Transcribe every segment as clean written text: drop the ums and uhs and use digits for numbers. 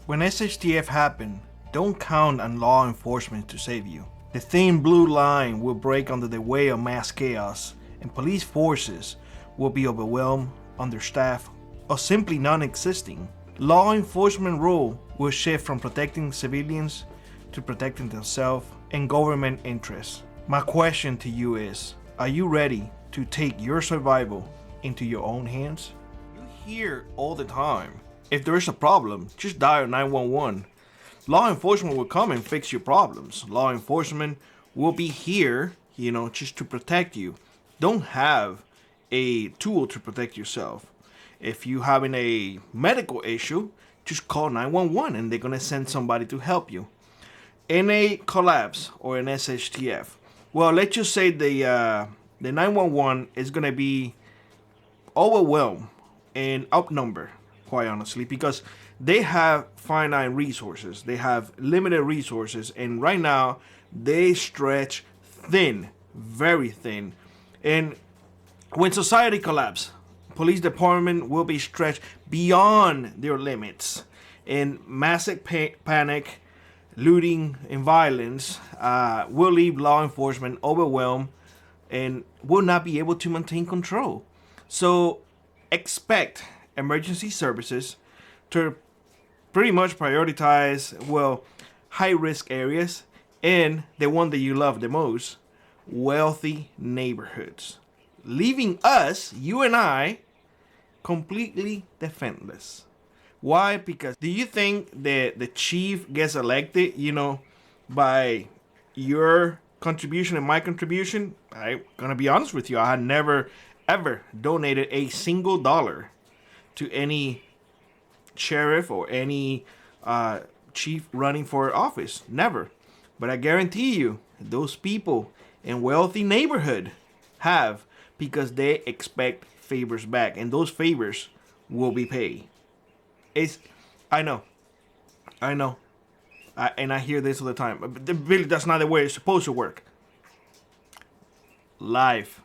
When SHTF happen, don't count on law enforcement to save you. The thin blue line will break under the weight of mass chaos, and police forces will be overwhelmed, understaffed, or simply non-existing. Law enforcement role will shift from protecting civilians to protecting themselves and government interests. My question to you is, are you ready to take your survival into your own hands? You hear all the time, if there is a problem, just dial 911. Law enforcement will come and fix your problems. Law enforcement will be here, just to protect you. Don't have a tool to protect yourself. If you're having a medical issue, just call 911 and they're going to send somebody to help you. In a collapse or an SHTF, well, let's just say the 911 is going to be overwhelmed and outnumbered, quite honestly, because they have finite resources. They have limited resources, and right now they stretch thin, very thin. And when society collapses, police department will be stretched beyond their limits, and massive panic, looting, and violence will leave law enforcement overwhelmed and will not be able to maintain control. So expect emergency services to pretty much prioritize, high-risk areas and the one that you love the most, wealthy neighborhoods, leaving us, you and I, completely defenseless. Why? Because do you think that the chief gets elected, by your contribution and my contribution? I'm gonna be honest with you, I had never ever donated a single dollar to any sheriff or any chief running for office. Never. But I guarantee you, those people in wealthy neighborhood have, because they expect favors back, and those favors will be paid. I know, and I hear this all the time. But really, that's not the way it's supposed to work. Life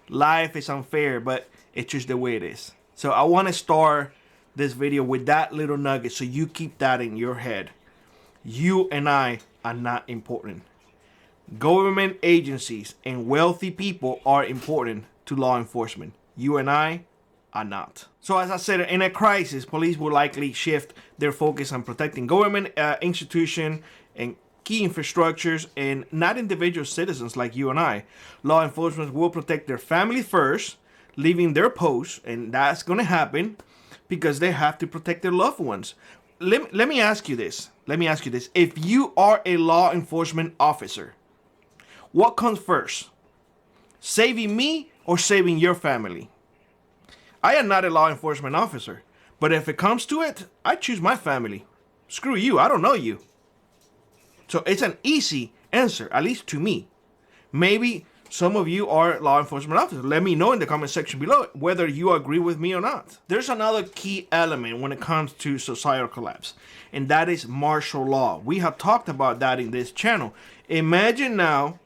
is unfair, but it's just the way it is. So I want to start this video with that little nugget, so you keep that in your head. You and I are not important. Government agencies and wealthy people are important to law enforcement. You and I are not. So as I said, in a crisis, police will likely shift their focus on protecting government institutions and key infrastructures, and not individual citizens like you and I. Law enforcement will protect their family first, leaving their posts, and that's going to happen because they have to protect their loved ones. Let me ask you this. If you are a law enforcement officer, what comes first? Saving me or saving your family? I am not a law enforcement officer, but if it comes to it, I choose my family. Screw you, I don't know you. So it's an easy answer, at least to me. Maybe some of you are law enforcement officers. Let me know in the comment section below whether you agree with me or not. There's another key element when it comes to societal collapse, and that is martial law. We have talked about that in this channel. Imagine now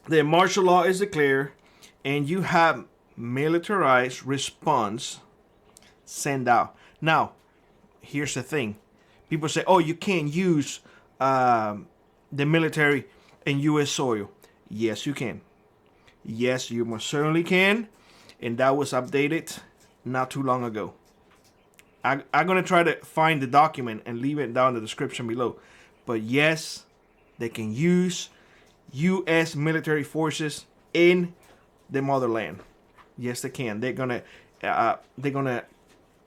that martial law is declared and you have militarized response sent out. Now, here's the thing. People say, oh, you can't use the military in U.S. soil. Yes, you can. Yes, you most certainly can. And that was updated not too long ago. I'm going to try to find the document and leave it down in the description below. But yes, they can use U.S. military forces in the motherland. Yes, they can. They're gonna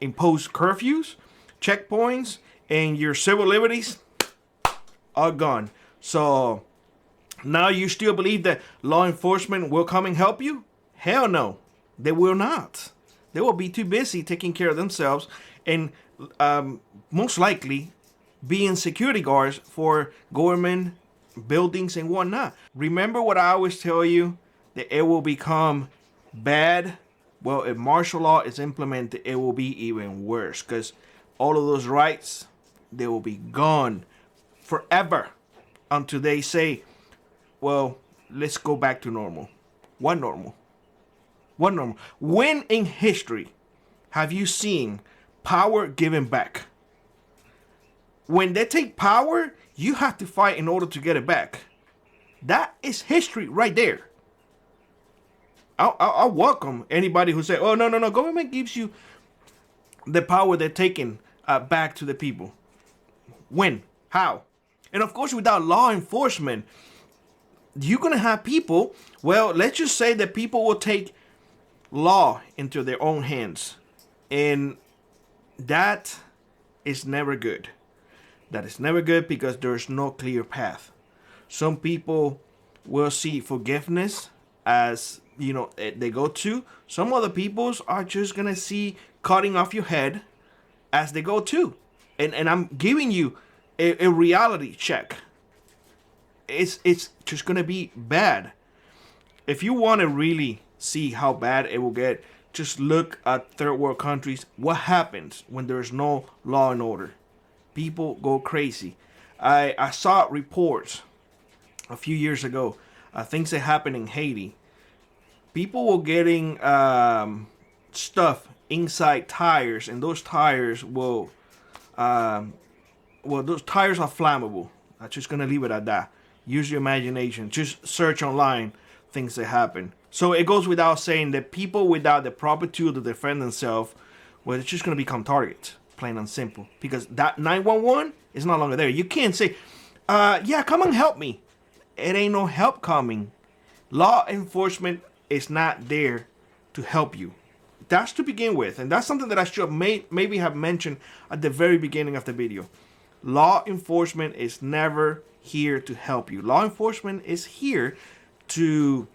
impose curfews, checkpoints, and your civil liberties are gone. So now you still believe that law enforcement will come and help you? Hell no, they will not. They will be too busy taking care of themselves and most likely being security guards for government buildings and whatnot. Remember what I always tell you, that it will become bad. Well, if martial law is implemented, it will be even worse, because all of those rights, they will be gone forever until they say, well, let's go back to normal. What normal? What normal? When in history have you seen power given back? When they take power, you have to fight in order to get it back. That is history right there. I welcome anybody who say, oh, no, government gives you the power they're taking back to the people. When? How? And of course, without law enforcement, you're going to have people, well, let's just say that people will take law into their own hands. And that is never good. That is never good because there's no clear path. Some people will see forgiveness as, they go to. Some other peoples are just going to see cutting off your head as they go to. And I'm giving you a reality check. It's just going to be bad. If you want to really see how bad it will get, just look at third world countries. What happens when there's no law and order? People go crazy. I saw reports a few years ago, things that happened in Haiti. People were getting stuff inside tires, and those tires those tires are flammable. I'm just gonna leave it at that. Use your imagination. Just search online things that happen. So it goes without saying that people without the proper tool to defend themselves, well, it's just gonna become targets, plain and simple. Because that 911 is no longer there. You can't say, yeah, come and help me. It ain't no help coming. Law enforcement is not there to help you. That's to begin with. And that's something that I should maybe have mentioned at the very beginning of the video. Law enforcement is never here to help you. Law enforcement is here to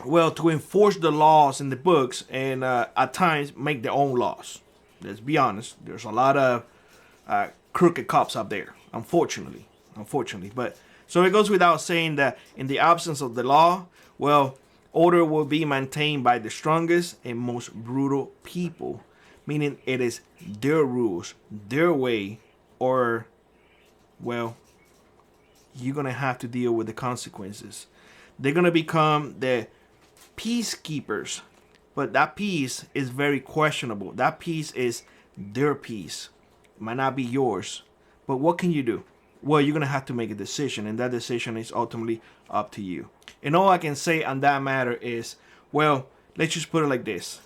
enforce the laws in the books and at times make their own laws. Let's be honest. There's a lot of crooked cops out there, unfortunately. But so it goes without saying that in the absence of the law, order will be maintained by the strongest and most brutal people, meaning it is their rules, their way, or, you're going to have to deal with the consequences. They're going to become the peacekeepers, but that peace is very questionable. That peace is their peace. It might not be yours, but what can you do? Well, you're going to have to make a decision, and that decision is ultimately up to you. And all I can say on that matter is, let's just put it like this.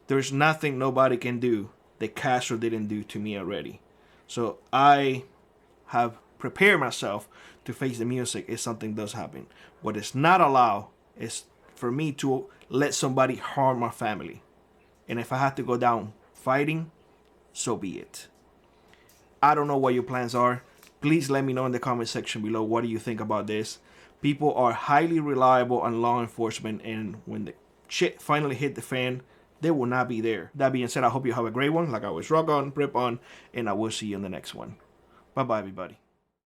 There's nothing nobody can do that Castro didn't do to me already. So I have prepared myself to face the music if something does happen. What is not allowed is for me to let somebody harm my family. And if I have to go down fighting, so be it. I don't know what your plans are. Please let me know in the comment section below. What do you think about this? People are highly reliable on law enforcement, and when the shit finally hit the fan, they will not be there. That being said, I hope you have a great one. Like always, rock on, rip on, and I will see you in the next one. Bye-bye, everybody.